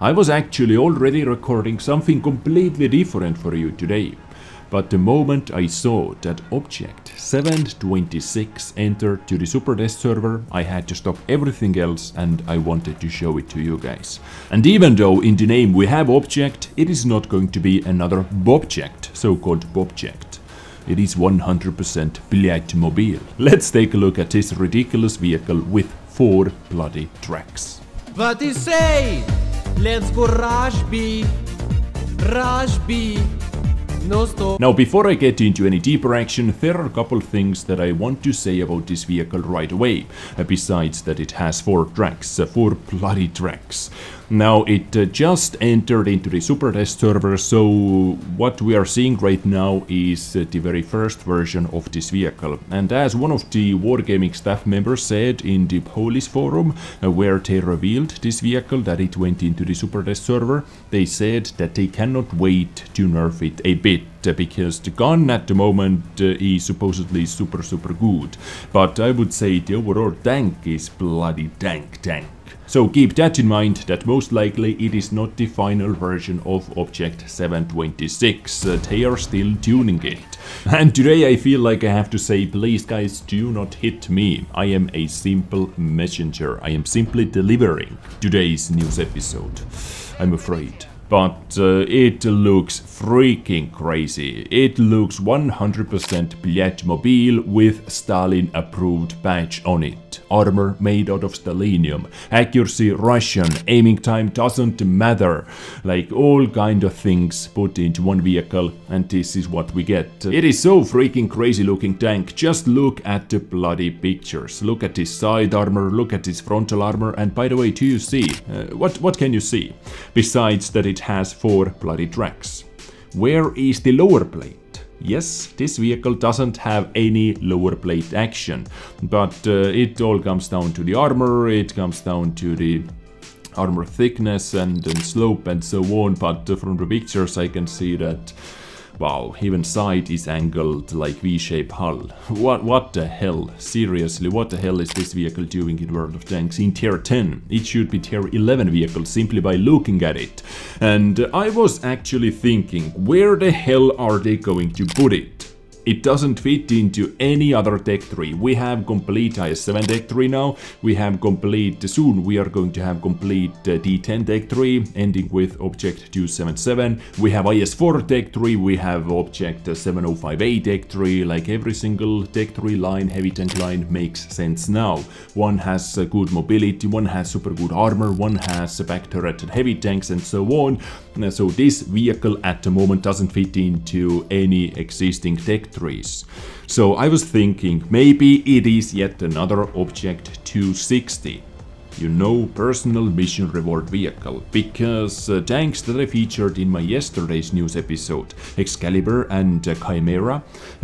I was actually already recording something completely different for you today. But the moment I saw that object 726 entered to the super test server, I had to stop everything else and I wanted to show it to you guys. And even though in the name we have object, it is not going to be another bobject, so-called bobject. It is 100% BlyatMobile. Let's take a look at this ridiculous vehicle with 4 bloody tracks. What you say? Let's go Rush B. Rush B. No stop. Now, before I get into any deeper action, there are a couple things that I want to say about this vehicle right away. Besides that it has 4 tracks, 4 bloody tracks. Now, it just entered into the super test server, so what we are seeing right now is the very first version of this vehicle. And as one of the Wargaming staff members said in the Polish forum, where they revealed this vehicle that it went into the super test server, they said that they cannot wait to nerf it a bit, because the gun at the moment is supposedly super good. But I would say the overall tank is bloody tank. So keep that in mind, that most likely it is not the final version of Object 726, they are still tuning it. And today I feel like I have to say, please guys, do not hit me. I am a simple messenger, I am simply delivering today's news episode, I'm afraid. But it looks freaking crazy. It looks 100% BlyatMobile with Stalin approved badge on it. Armor made out of Stalinium. Accuracy Russian. Aiming time doesn't matter. Like all kind of things put into one vehicle, and this is what we get. It is so freaking crazy looking tank. Just look at the bloody pictures. Look at this side armor, look at this frontal armor, and by the way, do you see? What can you see? Besides that it has 4 bloody tracks. Where is the lower plate? Yes, this vehicle doesn't have any lower plate action, but it all comes down to the armor, it comes down to the armor thickness and slope and so on, but from the pictures I can see that, wow, even side is angled like V-shaped hull. What the hell? Seriously, what the hell is this vehicle doing in World of Tanks in tier 10? It should be tier 11 vehicle simply by looking at it. And I was actually thinking, where the hell are they going to put it? It doesn't fit into any other Tech 3. We have complete IS-7 Tech 3 now. We have complete, soon we are going to have complete D10 Tech 3, ending with Object 277. We have IS-4 Tech 3, we have Object 705A Tech 3, like every single Tech 3 line, heavy tank line makes sense now. One has good mobility, one has super good armor, one has back turret and heavy tanks and so on. So this vehicle at the moment doesn't fit into any existing Tech 3s. So I was thinking maybe it is yet another Object 260. You know, personal mission reward vehicle, because tanks that I featured in my yesterday's news episode, Excalibur and Chimera,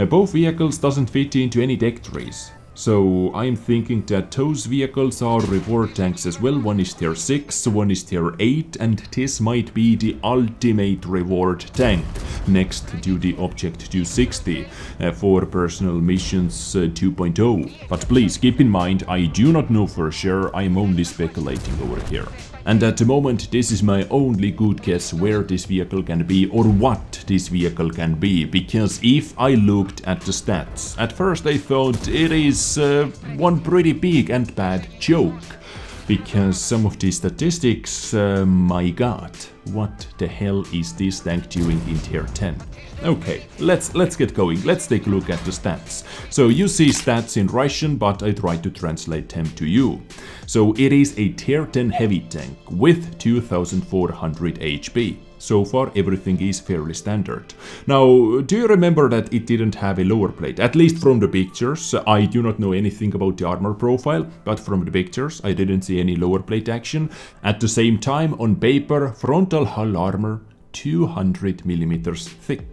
both vehicles doesn't fit into any Tech 3s. So I'm thinking that those vehicles are reward tanks as well. One is tier 6, one is tier 8, and this might be the ultimate reward tank next to the Object 260 for personal missions 2.0. But please keep in mind, I do not know for sure, I am only speculating over here. And at the moment this is my only good guess where this vehicle can be or what this vehicle can be, because if I looked at the stats, at first I thought it is one pretty big and bad joke, because some of the statistics, my god, what the hell is this tank doing in tier 10? Okay, let's get going, let's take a look at the stats. So you see stats in Russian, but I try to translate them to you. So it is a tier 10 heavy tank with 2400 HP. So far everything is fairly standard. Now, do you remember that it didn't have a lower plate? At least from the pictures. I do not know anything about the armor profile, but from the pictures I didn't see any lower plate action. At the same time, on paper, frontal hull armor 200mm thick.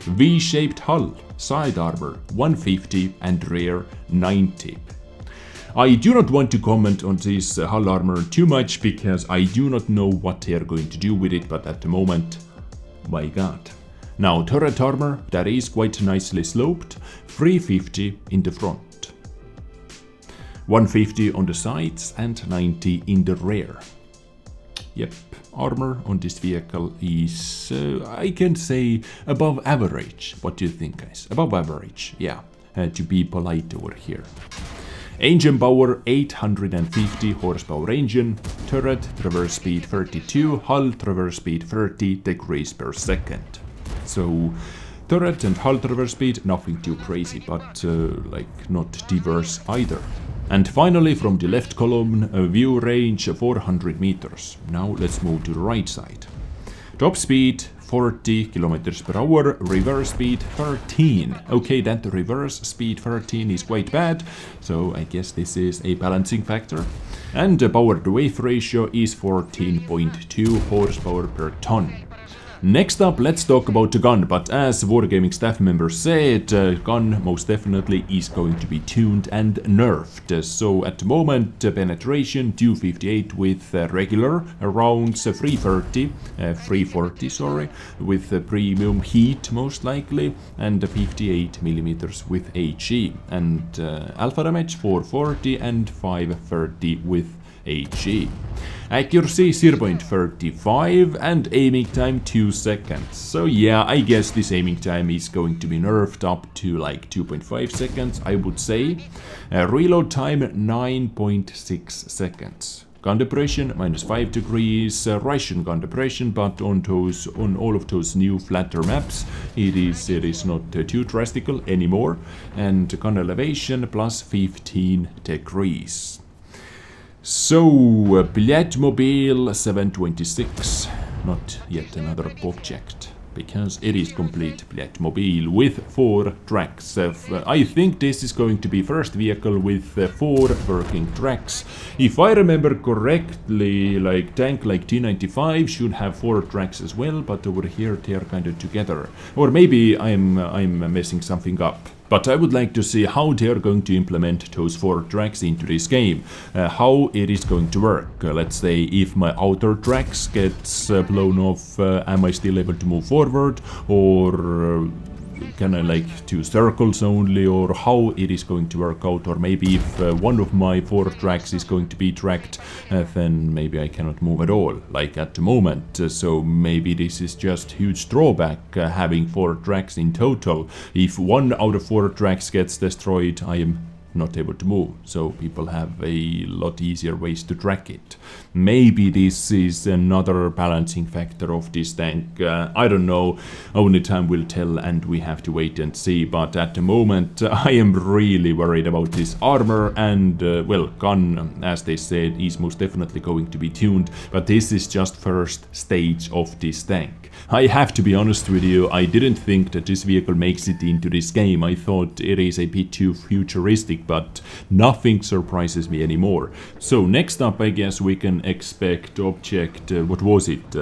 V-shaped hull, side armor 150 and rear 90. I do not want to comment on this hull armor too much because I do not know what they are going to do with it, but at the moment, my god. Now turret armor, that is quite nicely sloped, 350 in the front, 150 on the sides and 90 in the rear. Yep, armor on this vehicle is, I can say, above average. What do you think, guys? Above average, yeah, to be polite over here. Engine power 850 horsepower engine, turret traverse speed 32, hull traverse speed 30 degrees per second. So turret and hull traverse speed, nothing too crazy, but like not diverse either. And finally, from the left column, view range 400 meters. Now let's move to the right side. Top speed 40 kilometers per hour, reverse speed 13. Okay, that reverse speed 13 is quite bad, so I guess this is a balancing factor. And the power to weight ratio is 14.2 horsepower per ton. Next up, let's talk about the gun, but as Wargaming staff members said, gun most definitely is going to be tuned and nerfed. So at the moment, penetration 258 with regular rounds, 340 sorry, with premium heat most likely, and 58 millimeters with HE, and alpha damage 440 and 530 with HE. Accuracy 0.35 and aiming time 2 seconds. So yeah, I guess this aiming time is going to be nerfed up to like 2.5 seconds, I would say. Reload time 9.6 seconds. Gun depression -5 degrees, Russian gun depression, but on all of those new flatter maps it is not too drastical anymore. And gun elevation +15 degrees. So, BlyatMobile 726, not yet another object, because it is complete BlyatMobile with 4 tracks. I think this is going to be first vehicle with 4 working tracks. If I remember correctly, like tank like T95 should have 4 tracks as well, but over here they are kind of together. Or maybe I'm messing something up. But I would like to see how they are going to implement those 4 tracks into this game, how it is going to work. Let's say if my outer tracks gets blown off, am I still able to move forward, or can I like do circles only, or how it is going to work out, or maybe if one of my 4 tracks is going to be tracked, then maybe I cannot move at all, like at the moment. So maybe this is just huge drawback, having 4 tracks in total. If 1 out of 4 tracks gets destroyed, I am not able to move, so people have a lot easier ways to track it. Maybe this is another balancing factor of this tank, I don't know, only time will tell and we have to wait and see, but at the moment I am really worried about this armor, and well, gun, as they said, is most definitely going to be tuned, but this is just first stage of this tank. I have to be honest with you, I didn't think that this vehicle makes it into this game. I thought it is a bit too futuristic, but nothing surprises me anymore. So next up, I guess we can expect object, what was it?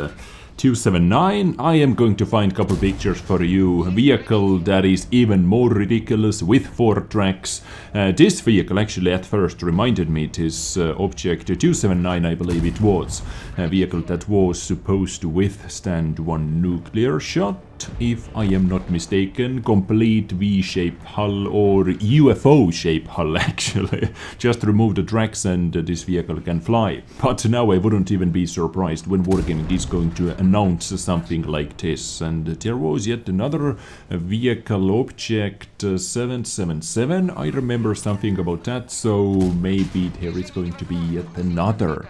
279. I am going to find a couple pictures for you. A vehicle that is even more ridiculous with 4 tracks. This vehicle actually at first reminded me this object 279, I believe it was. A vehicle that was supposed to withstand 1 nuclear shot, if I am not mistaken. Complete V-shaped hull, or UFO-shaped hull actually. Just remove the tracks and this vehicle can fly. But now I wouldn't even be surprised when Wargaming is going to announce something like this. And there was yet another vehicle object 777. I remember something about that, so maybe there is going to be yet another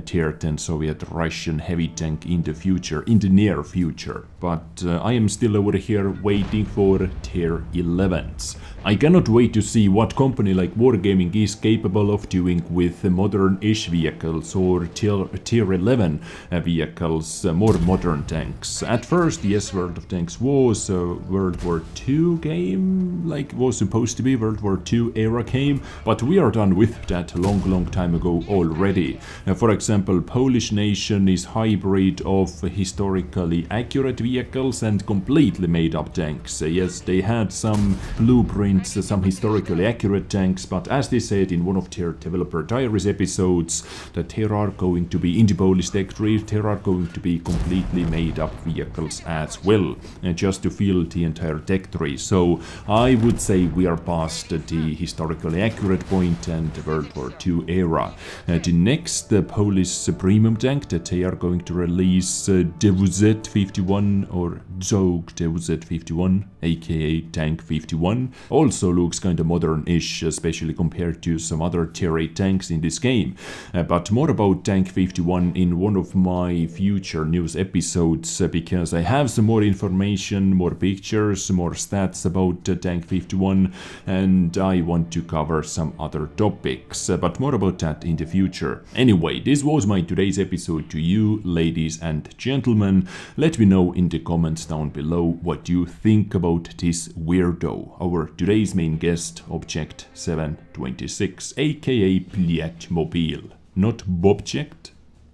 Tier 10 Soviet Russian heavy tank in the future, in the near future. But I am still over here waiting for Tier 11s. I cannot wait to see what company like Wargaming is capable of doing with modern-ish vehicles, or Tier 11 vehicles, more modern tanks. At first, yes, World of Tanks was a World War II game, like was supposed to be World War II era game, but we are done with that long time ago already. For example, Polish Nation is hybrid of historically accurate vehicles and completely made up tanks. Yes, they had some blueprints, some historically accurate tanks, but as they said in one of their developer diaries episodes, that there are going to be, in the Polish tech tree, there are going to be completely made up vehicles as well, just to fill the entire tech tree. So I would say we are past the historically accurate point and the World War II era. The next Polish premium tank that they are going to release, DWZ-51 or Zog DWZ-51, aka Tank 51. Also looks kinda modern-ish, especially compared to some other tier 8 tanks in this game. But more about Tank 51 in one of my future news episodes, because I have some more information, more pictures, more stats about Tank 51, and I want to cover some other topics, but more about that in the future. Anyway, this was my today's episode to you, ladies and gentlemen. Let me know in the comments down below what you think about this weirdo, our today's main guest, Object 726, aka BlyatMobile. Not Bobject,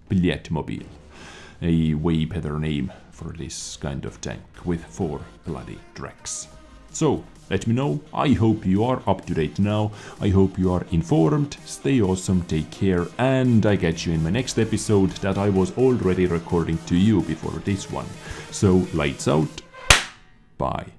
BlyatMobile. A way better name for this kind of tank with 4 bloody tracks. So, let me know. I hope you are up to date now. I hope you are informed. Stay awesome, take care, and I catch you in my next episode that I was already recording to you before this one. So, lights out. Bye.